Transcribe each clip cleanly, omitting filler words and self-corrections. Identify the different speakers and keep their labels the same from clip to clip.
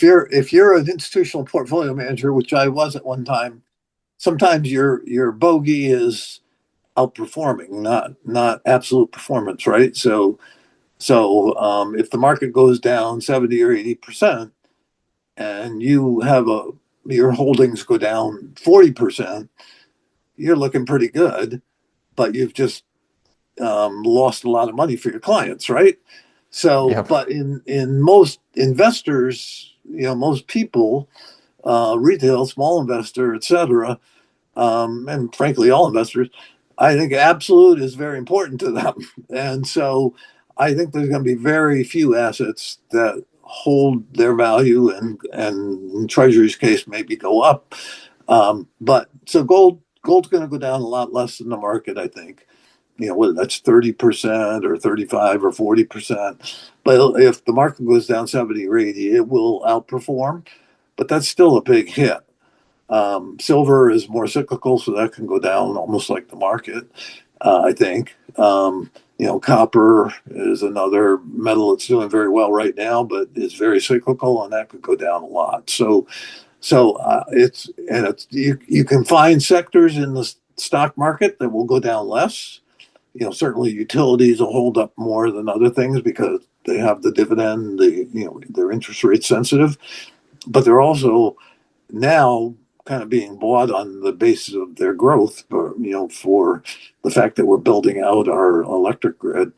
Speaker 1: if you're an institutional portfolio manager, which I was at one time, sometimes your bogey is outperforming, not absolute performance, right? So if the market goes down 70 or 80%, and your holdings go down 40%, you're looking pretty good, but you've just lost a lot of money for your clients, right? So,
Speaker 2: Yep.
Speaker 1: but in most investors, most people, retail, small investor, etc., and frankly, all investors, I think absolute is very important to them. And so I think there's going to be very few assets that hold their value and in Treasury's case, maybe go up. But so gold's going to go down a lot less than the market, I think. Whether that's 30% or 35 or 40%. But if the market goes down 70 or 80, it will outperform. But that's still a big hit. Silver is more cyclical, so that can go down almost like the market, I think. Copper is another metal that's doing very well right now, but is very cyclical, and that could go down a lot. It's you can find sectors in the stock market that will go down less. Certainly utilities will hold up more than other things because they have the dividend, they're interest rate sensitive, but they're also now kind of being bought on the basis of their growth, for the fact that we're building out our electric grid.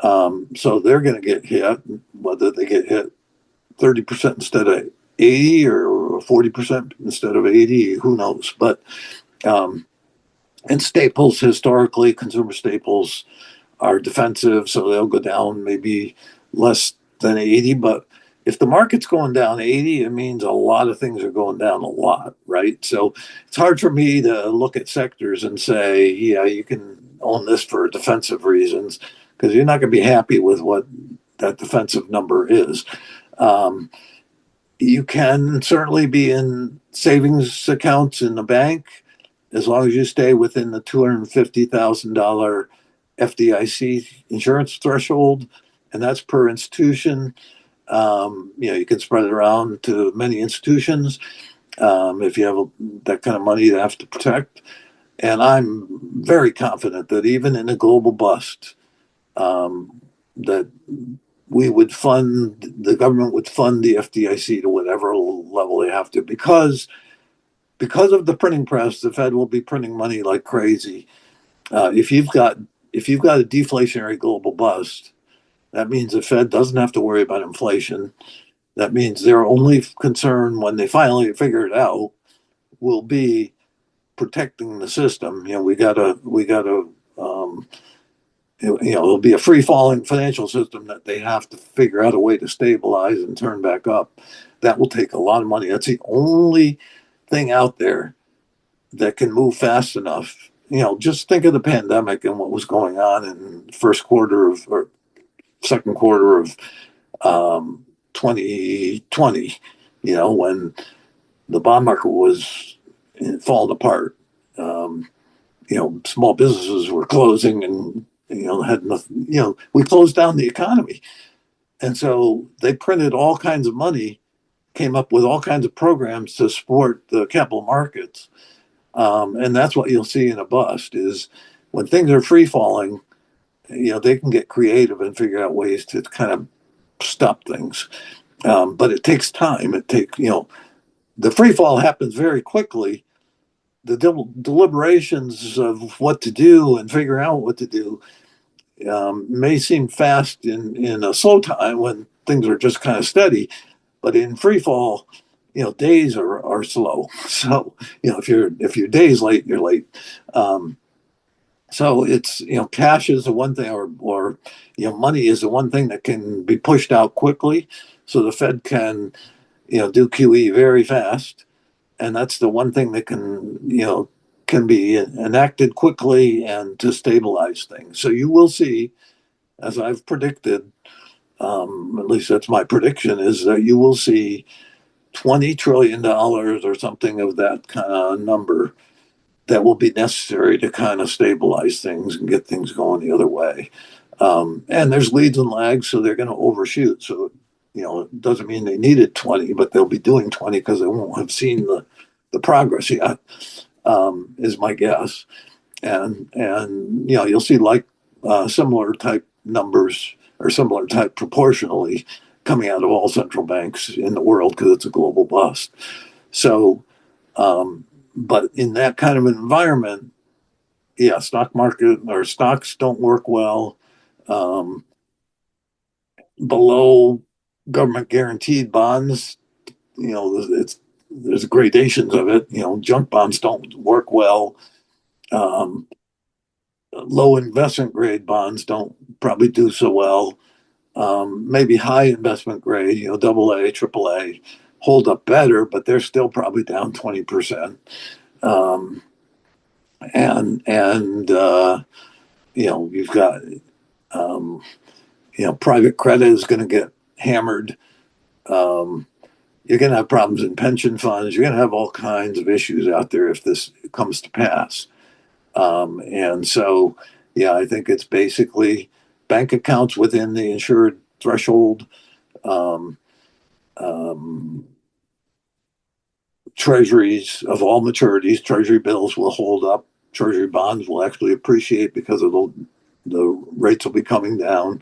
Speaker 1: So they're going to get hit, whether they get hit 30% instead of 80 or 40% instead of 80, who knows? But um, and staples, historically, consumer staples are defensive, so they'll go down maybe less than 80. But if the market's going down 80, it means a lot of things are going down a lot, right? So it's hard for me to look at sectors and say, yeah, you can own this for defensive reasons, because you're not going to be happy with what that defensive number is. Um, you can certainly be in savings accounts in the bank as long as you stay within the $250,000 FDIC insurance threshold, and that's per institution. You can spread it around to many institutions if you have that kind of money you have to protect. And I'm very confident that even in a global bust, that the government would fund the FDIC to whatever level they have to, because of the printing press. The Fed will be printing money like crazy. If you've got a deflationary global bust, that means the Fed doesn't have to worry about inflation. That means their only concern when they finally figure it out will be protecting the system. We gotta it'll be a free falling financial system that they have to figure out a way to stabilize and turn back up. That will take a lot of money. That's the only thing out there that can move fast enough. Just think of the pandemic and what was going on in the first quarter of or second quarter of 2020. When the bond market was falling apart. Um, Small businesses were closing, and had nothing. We closed down the economy, and so they printed all kinds of money, came up with all kinds of programs to support the capital markets. And that's what you'll see in a bust is when things are free falling, they can get creative and figure out ways to kind of stop things. But it takes time. The free fall happens very quickly. The deliberations of what to do and figuring out what to do may seem fast in a slow time when things are just kind of steady, but in free fall, days are slow. So if your day's late, you're late. Um, so it's cash is the one thing, or money is the one thing that can be pushed out quickly, so the Fed can do QE very fast, and that's the one thing that can be enacted quickly and to stabilize things. So you will see, as I've predicted, at least that's my prediction, is that you will see $20 trillion or something of that kind of number that will be necessary to kind of stabilize things and get things going the other way. And there's leads and lags, so they're going to overshoot. So, it doesn't mean they needed 20, but they'll be doing 20 because they won't have seen the progress yet, is my guess. And you'll see like similar type numbers or similar type proportionally coming out of all central banks in the world because it's a global bust. So, but in that kind of environment, yeah, stock market or stocks don't work well. Um, Below government guaranteed bonds, it's there's gradations of it. Junk bonds don't work well. Um, Low investment grade bonds don't probably do so well. Maybe high investment grade, double A, triple A, hold up better, but they're still probably down 20%. Um, and you've got um, private credit is going to get hammered. Um, you're going to have problems in pension funds. You're going to have all kinds of issues out there if this comes to pass. And so, yeah, I think it's basically bank accounts within the insured threshold. Um, um, Treasuries of all maturities, Treasury bills will hold up. Treasury bonds will actually appreciate because of the rates will be coming down.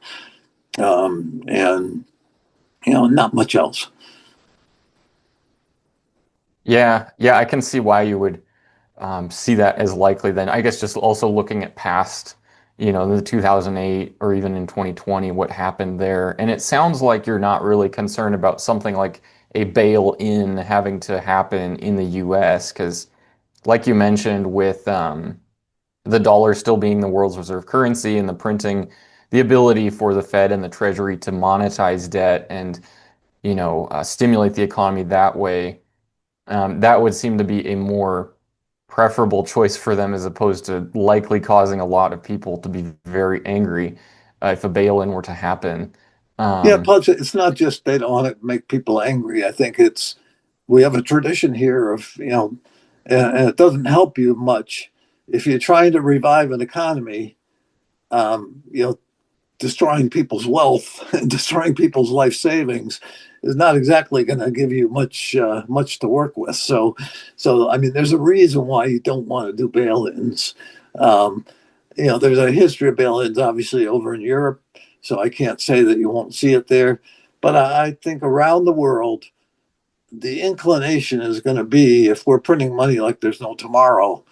Speaker 1: And not much else.
Speaker 2: Yeah, I can see why you would see that as likely then. I guess just also looking at past, the 2008 or even in 2020, what happened there. And it sounds like you're not really concerned about something like a bail-in having to happen in the US, because like you mentioned with the dollar still being the world's reserve currency and the printing, the ability for the Fed and the Treasury to monetize debt and, stimulate the economy that way, that would seem to be a more preferable choice for them as opposed to likely causing a lot of people to be very angry if a bail-in were to happen.
Speaker 1: Yeah,
Speaker 2: Um,
Speaker 1: plus it's not just they don't want to make people angry. I think we have a tradition here of, and it doesn't help you much if you're trying to revive an economy, um, you know, destroying people's wealth and destroying people's life savings is not exactly going to give you much to work with. So I mean, there's a reason why you don't want to do bail-ins. Um, there's a history of bail-ins, obviously, over in Europe, so I can't say that you won't see it there. But I think around the world, the inclination is going to be if we're printing money like there's no tomorrow,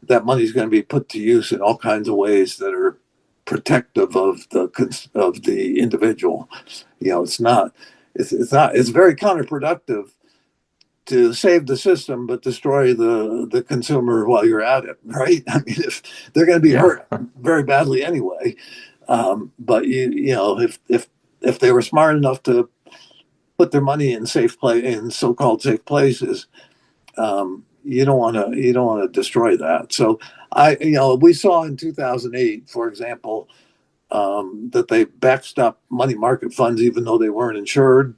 Speaker 1: that money is going to be put to use in all kinds of ways that are protective of the individual. It's very counterproductive to save the system but destroy the consumer while you're at it, right? I mean, if they're going to be
Speaker 2: yeah,
Speaker 1: hurt very badly anyway. But if they were smart enough to put their money in so-called safe places, you don't want to destroy that. So we saw in 2008, for example, that they backstopped money market funds even though they weren't insured.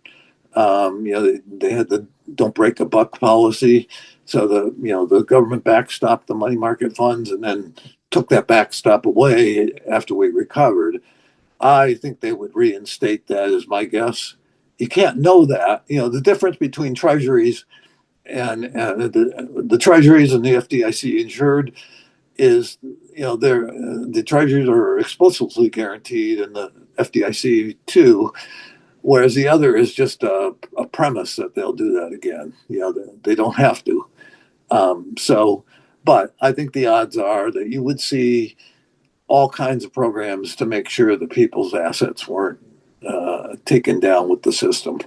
Speaker 1: They had the don't break a buck policy, so the government backstopped the money market funds and then took that backstop away after we recovered. I think they would reinstate that, is my guess. You can't know that. The difference between treasuries and the treasuries and the FDIC insured is, the treasuries are explicitly guaranteed and the FDIC too, whereas the other is just a premise that they'll do that again. They don't have to. But I think the odds are that you would see all kinds of programs to make sure that people's assets weren't taken down with the system.